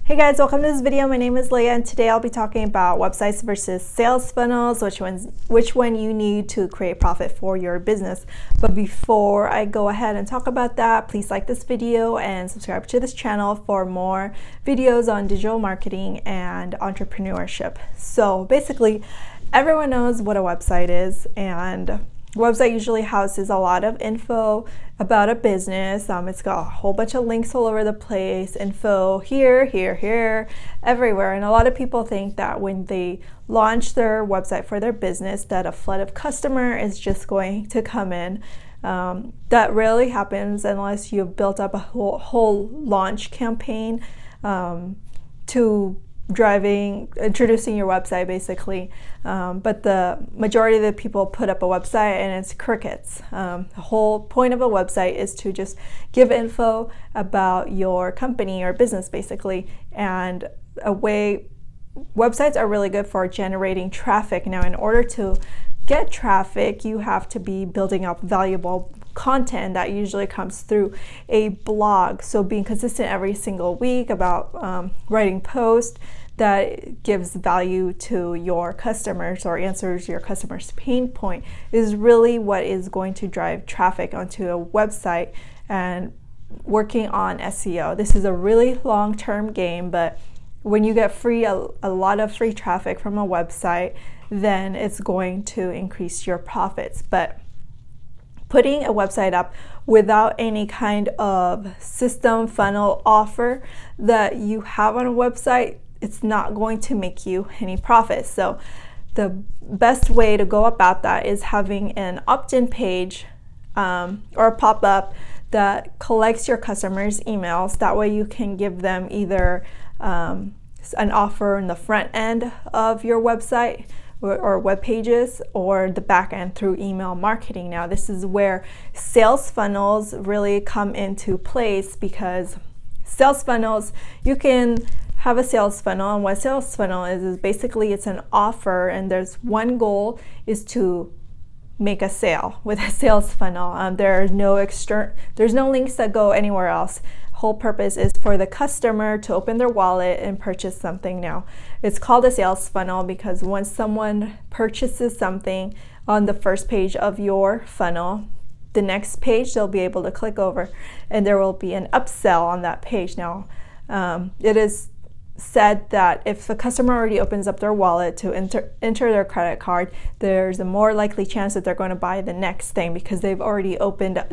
Hey guys, welcome to this video. My name is Leah and today I'll be talking about websites versus sales funnels, which one you need to create profit for your business. But before I go ahead and talk about that, please like this video and subscribe to this channel for more videos on digital marketing and entrepreneurship. So basically, everyone knows what a website is, and a website usually houses a lot of info about a business. It's got a whole bunch of links all over the place, info here, everywhere. And a lot of people think that when they launch their website for their business, that a flood of customer is just going to come in. That rarely happens unless you've built up a whole launch campaign to introducing your website basically, but the majority of the people put up a website and it's crickets. The whole point of a website is to just give info about your company or business basically, and websites are really good for generating traffic. Now, in order to get traffic, you have to be building up valuable content that usually comes through a blog. So being consistent every single week about writing posts that gives value to your customers or answers your customers' pain point is really what is going to drive traffic onto a website. And working on SEO, this is a really long-term game, but when you get a lot of free traffic from a website, then it's going to increase your profits. But putting a website up without any kind of system, funnel, offer that you have on a website, it's not going to make you any profit. So the best way to go about that is having an opt-in page or a pop-up that collects your customers' emails. That way you can give them either an offer in the front end of your website or web pages, or the back end through email marketing. Now, this is where sales funnels really come into place, because sales funnels, you can have a sales funnel, and what a sales funnel is basically it's an offer, and there's one goal is to make a sale with a sales funnel. There's no links that go anywhere else. Whole purpose is for the customer to open their wallet and purchase something. Now, it's called a sales funnel because once someone purchases something on the first page of your funnel, the next page they'll be able to click over and there will be an upsell on that page. Now, it is said that if a customer already opens up their wallet to enter their credit card, there's a more likely chance that they're going to buy the next thing, because they've already opened up,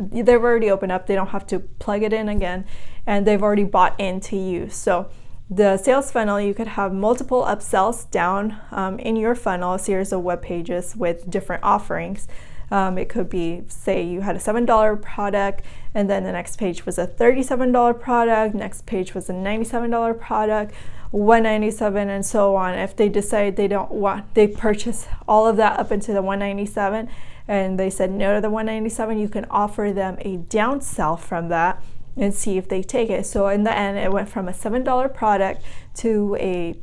they don't have to plug it in again, and they've already bought into you. So the sales funnel, you could have multiple upsells down in your funnel, a series of web pages with different offerings. It could be, say you had a $7 product, and then the next page was a $37 product, next page was a $97 product, $197, and so on. If they decide they purchase all of that up into the $197 and they said no to the $197, you can offer them a downsell from that and see if they take it. So in the end, it went from a $7 product to a,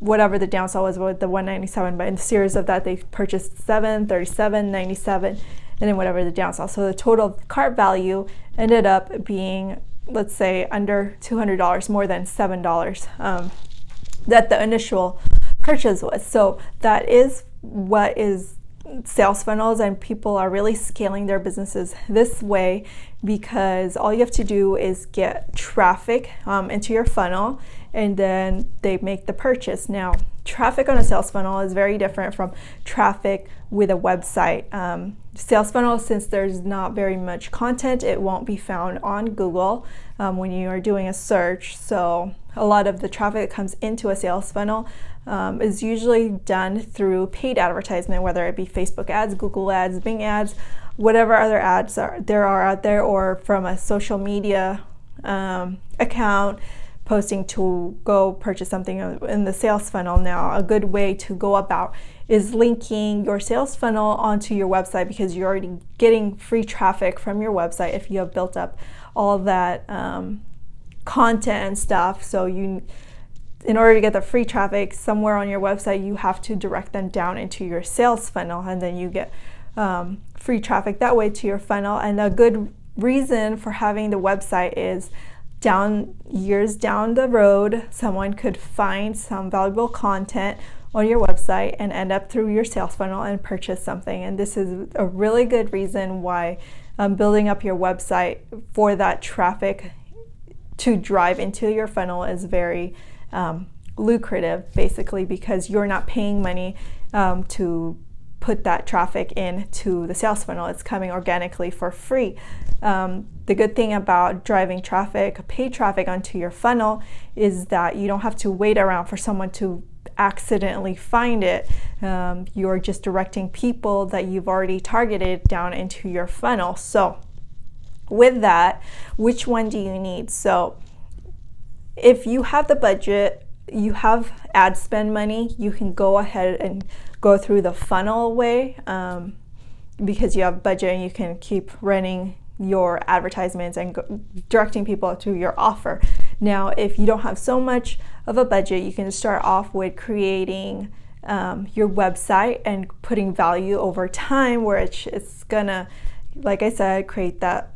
whatever the downsell was with the $197, but in the series of that, they purchased $7, $37, $97, and then whatever the downsell. So the total cart value ended up being, let's say, under $200, more than $7 that the initial purchase was. So that is what is sales funnels, and people are really scaling their businesses this way because all you have to do is get traffic into your funnel, and then they make the purchase. Now, traffic on a sales funnel is very different from traffic with a website. Sales funnel, since there's not very much content, it won't be found on Google when you are doing a search. So a lot of the traffic that comes into a sales funnel is usually done through paid advertisement, whether it be Facebook ads, Google ads, Bing ads, whatever other ads there are out there, or from a social media account posting to go purchase something in the sales funnel. Now, a good way to go about is linking your sales funnel onto your website, because you're already getting free traffic from your website if you have built up all that content and stuff. So in order to get the free traffic somewhere on your website, you have to direct them down into your sales funnel, and then you get free traffic that way to your funnel. And a good reason for having the website is years down the road, someone could find some valuable content on your website and end up through your sales funnel and purchase something. And this is a really good reason why building up your website for that traffic to drive into your funnel is very lucrative, basically, because you're not paying money to put that traffic into the sales funnel. It's coming organically for free. The good thing about driving traffic, paid traffic, onto your funnel is that you don't have to wait around for someone to accidentally find it. You're just directing people that you've already targeted down into your funnel. So with that, which one do you need? So if you have the budget, you have ad spend money, you can go ahead and go through the funnel way, because you have budget and you can keep running your advertisements and directing people to your offer. Now, if you don't have so much of a budget, you can start off with creating your website and putting value over time, where it's gonna, like I said, create that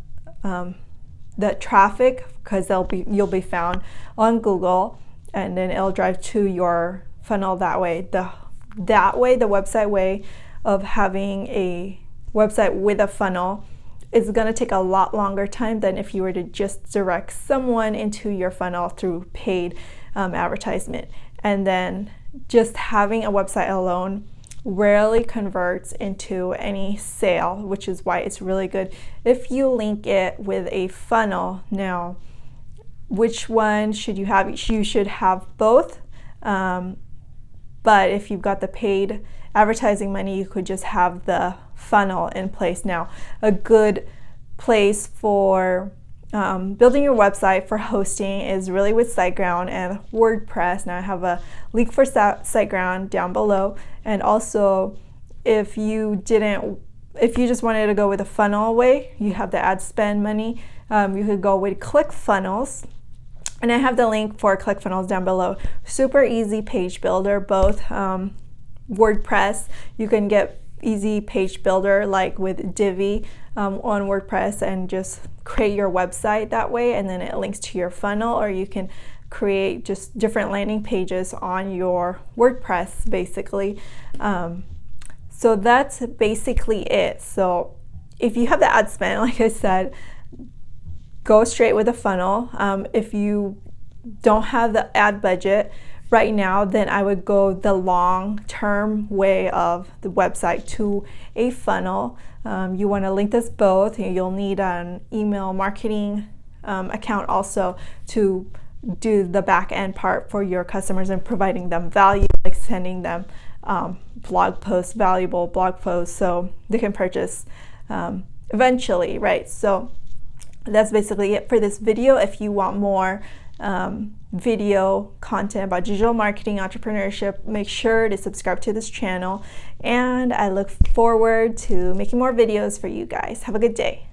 traffic, because you'll be found on Google, and then it'll drive to your funnel that way. The website way of having a website with a funnel is going to take a lot longer time than if you were to just direct someone into your funnel through paid advertisement. And then just having a website alone rarely converts into any sale, which is why it's really good if you link it with a funnel. Now, which one should you have? You should have both, but if you've got the paid advertising money, you could just have the funnel in place. Now, a good place for building your website for hosting is really with SiteGround and WordPress. Now, I have a link for SiteGround down below. And also, if you just wanted to go with a funnel way, you have the ad spend money, you could go with ClickFunnels. And I have the link for ClickFunnels down below. Super easy page builder, both WordPress. You can get easy page builder like with Divi on WordPress and just create your website that way, and then it links to your funnel, or you can create just different landing pages on your WordPress, basically. So that's basically it. So if you have the ad spend, like I said, go straight with a funnel. If you don't have the ad budget right now, then I would go the long-term way of the website to a funnel. You want to link this both. You'll need an email marketing account also to do the back end part for your customers and providing them value, like sending them valuable blog posts, so they can purchase eventually, right? So that's basically it for this video. If you want more video content about digital marketing, entrepreneurship, make sure to subscribe to this channel, and I look forward to making more videos for you guys. Have a good day.